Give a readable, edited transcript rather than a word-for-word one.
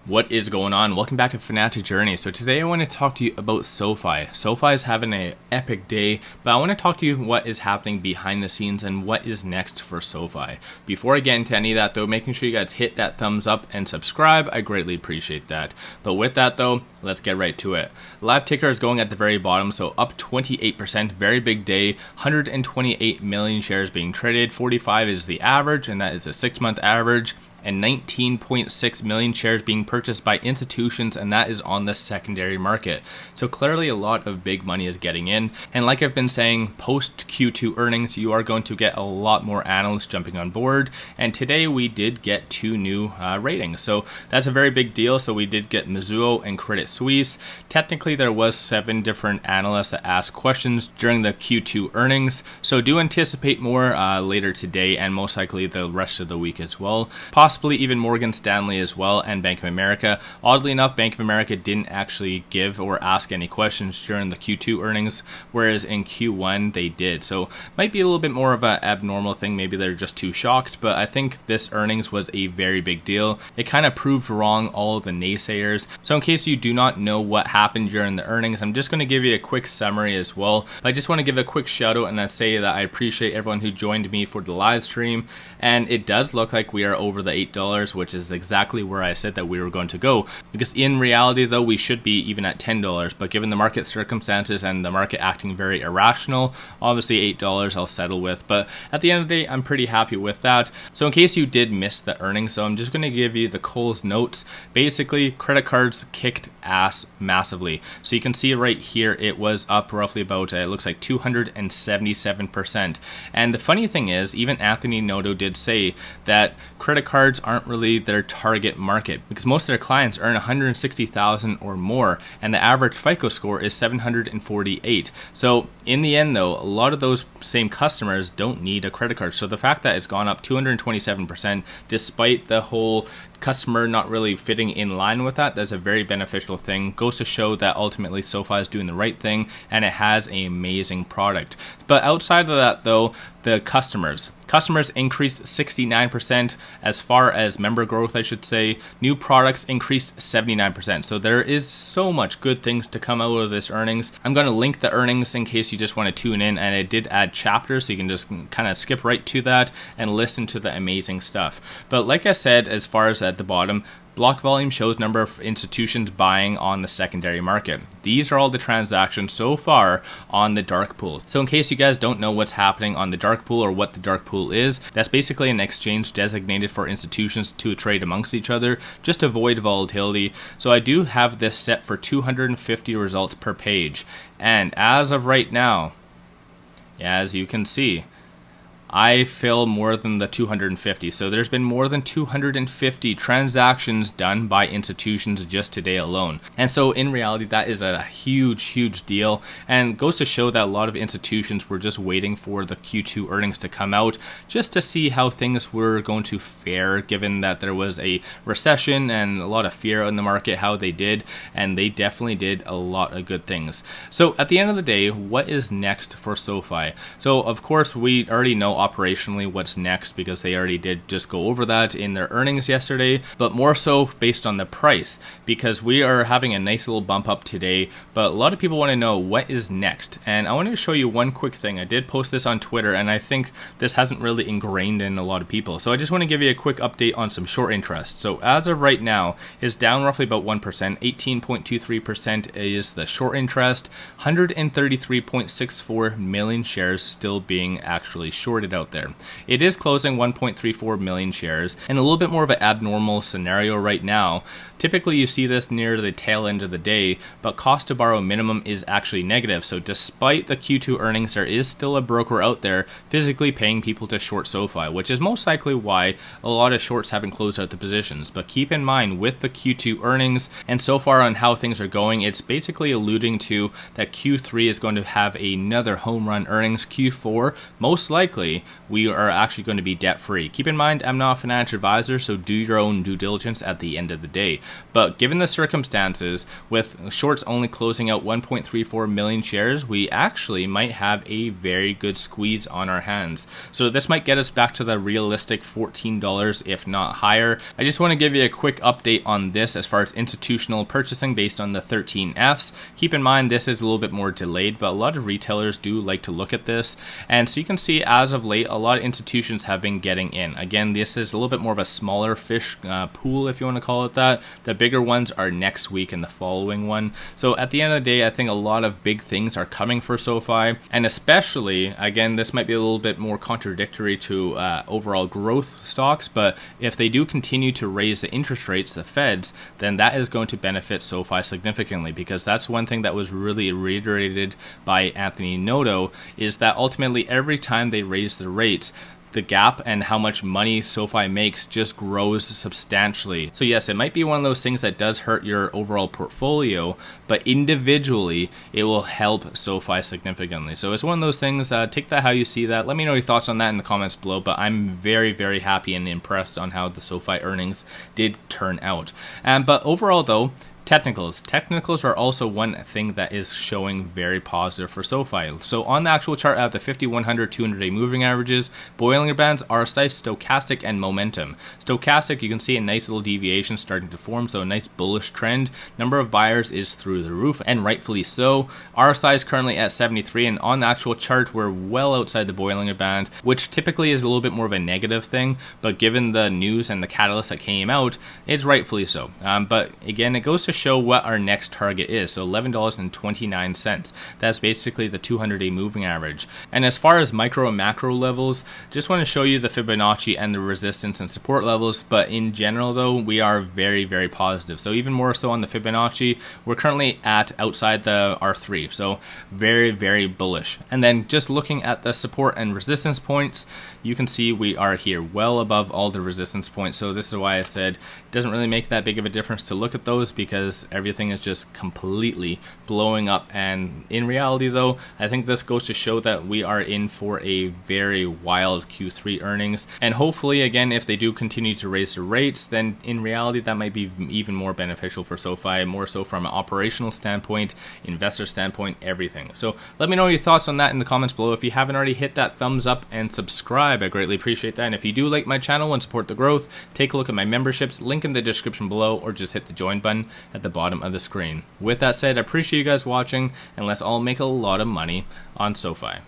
What is going on? Welcome back to Financial Journey. So today I want to talk to you about SoFi. SoFi is having an epic day, but I want to talk to you what is happening behind the scenes and what is next for SoFi. Before I get into any of that though, making sure you guys hit that thumbs up and subscribe. I greatly appreciate that. But with that though, let's get right to it. Live ticker is going at the very bottom, so up 28%, very big day, 128 million shares being traded, 45 is the average, and that is a 6-month average. And 19.6 million shares being purchased by institutions, and that is on the secondary market. So clearly a lot of big money is getting in. And like I've been saying, post Q2 earnings, you are going to get a lot more analysts jumping on board. And today we did get 2 new ratings. So that's a very big deal. So we did get Mizuho and Credit Suisse. Technically, there was 7 different analysts that asked questions during the Q2 earnings. So do anticipate more later today and most likely the rest of the week as well. Possibly even Morgan Stanley as well and Bank of America. Oddly enough, Bank of America didn't actually give or ask any questions during the Q2 earnings, whereas in Q1 they did. So might be a little bit more of an abnormal thing. Maybe they're just too shocked, but I think this earnings was a very big deal. It kind of proved wrong all of the naysayers. So in case you do not know what happened during the earnings, I'm just going to give you a quick summary as well. I just want to give a quick shout out and I say that I appreciate everyone who joined me for the live stream, and it does look like we are over the $8, which is exactly where I said that we were going to go. Because in reality, though, we should be even at $10. But given the market circumstances and the market acting very irrational, obviously $8 I'll settle with. But at the end of the day, I'm pretty happy with that. So in case you did miss the earnings, so I'm just going to give you the Coles notes. Basically, credit cards kicked ass massively. So you can see right here, it was up roughly about, it looks like 277%. And the funny thing is, even Anthony Noto did say that credit cards aren't really their target market because most of their clients earn 160,000 or more, and the average FICO score is 748. So in the end though, a lot of those same customers don't need a credit card. So the fact that it's gone up 227% despite the whole customer not really fitting in line with that, that's a very beneficial thing. Goes to show that ultimately SoFi is doing the right thing and it has an amazing product. But outside of that though, the customers increased 69%. As far as member growth, I should say, new products increased 79%. So there is so much good things to come out of this earnings. I'm going to link the earnings in case you just want to tune in, and I did add chapters so you can just kind of skip right to that and listen to the amazing stuff. But like I said, as far as at the bottom, block volume shows number of institutions buying on the secondary market. These are all the transactions so far on the dark pools. So in case you guys don't know what's happening on the dark pool or what the dark pool is, that's basically an exchange designated for institutions to trade amongst each other, just to avoid volatility. So I do have this set for 250 results per page. And as of right now, as you can see, I fill more than the 250. So there's been more than 250 transactions done by institutions just today alone. And so in reality, that is a huge deal, and goes to show that a lot of institutions were just waiting for the Q2 earnings to come out just to see how things were going to fare, given that there was a recession and a lot of fear in the market, how they did, and they definitely did a lot of good things. So at the end of the day, what is next for SoFi? So of course, we already know operationally what's next because they already did just go over that in their earnings yesterday, but more so based on the price, because we are having a nice little bump up today, but a lot of people want to know what is next. And I want to show you one quick thing. I did post this on Twitter, and I think this hasn't really ingrained in a lot of people. So I just want to give you a quick update on some short interest. So as of right now, is down roughly about 1%, 18.23% is the short interest, 133.64 million shares still being actually shorted out there. It is closing 1.34 million shares, and a little bit more of an abnormal scenario right now. Typically you see this near the tail end of the day, but cost to borrow minimum is actually negative. So despite the Q2 earnings, there is still a broker out there physically paying people to short SoFi, which is most likely why a lot of shorts haven't closed out the positions. But keep in mind, with the Q2 earnings and so far on how things are going, it's basically alluding to that Q3 is going to have another home run earnings. Q4 most likely eventually we are actually going to be debt free. Keep in mind, I'm not a financial advisor, so do your own due diligence at the end of the day. But given the circumstances, with shorts only closing out 1.34 million shares, we actually might have a very good squeeze on our hands. So this might get us back to the realistic $14, if not higher. I just want to give you a quick update on this as far as institutional purchasing based on the 13Fs. Keep in mind, this is a little bit more delayed, but a lot of retailers do like to look at this. And so you can see as of late, a lot of institutions have been getting in. Again, this is a little bit more of a smaller fish pool, if you want to call it that. The bigger ones are next week and the following one. So at the end of the day, I think a lot of big things are coming for SoFi, and especially, again, this might be a little bit more contradictory to overall growth stocks, but if they do continue to raise the interest rates, the Feds, then that is going to benefit SoFi significantly, because that's one thing that was really reiterated by Anthony Noto, is that ultimately every time they raise the rates, the gap and how much money SoFi makes just grows substantially. So yes, it might be one of those things that does hurt your overall portfolio, but individually it will help SoFi significantly. So it's one of those things, take that how you see that. Let me know your thoughts on that in the comments below, but I'm very, very happy and impressed on how the SoFi earnings did turn out. But overall though, Technicals are also one thing that is showing very positive for SoFi. So on the actual chart, I have the 50, 100, 200-day moving averages, Bollinger Bands, RSI, Stochastic, and Momentum. Stochastic, you can see a nice little deviation starting to form, so a nice bullish trend. Number of buyers is through the roof, and rightfully so. RSI is currently at 73, and on the actual chart, we're well outside the Bollinger Band, which typically is a little bit more of a negative thing, but given the news and the catalyst that came out, it's rightfully so. But again, it goes to show what our next target is. So $11.29. That's basically the 200-day moving average. And as far as micro and macro levels, just want to show you the Fibonacci and the resistance and support levels. But in general though, we are very, very positive. So even more so on the Fibonacci, we're currently at outside the R3. So very, very bullish. And then just looking at the support and resistance points, you can see we are here well above all the resistance points. So this is why I said it doesn't really make that big of a difference to look at those, because everything is just completely blowing up. And in reality though, I think this goes to show that we are in for a very wild Q3 earnings, and hopefully again, if they do continue to raise the rates, then in reality that might be even more beneficial for SoFi, more so from an operational standpoint, investor standpoint, everything. So let me know your thoughts on that in the comments below. If you haven't already, hit that thumbs up and subscribe. I greatly appreciate that. And if you do like my channel and support the growth, take a look at my memberships, link in the description below, or just hit the join button at the bottom of the screen. With that said, I appreciate you guys watching, and let's all make a lot of money on SoFi.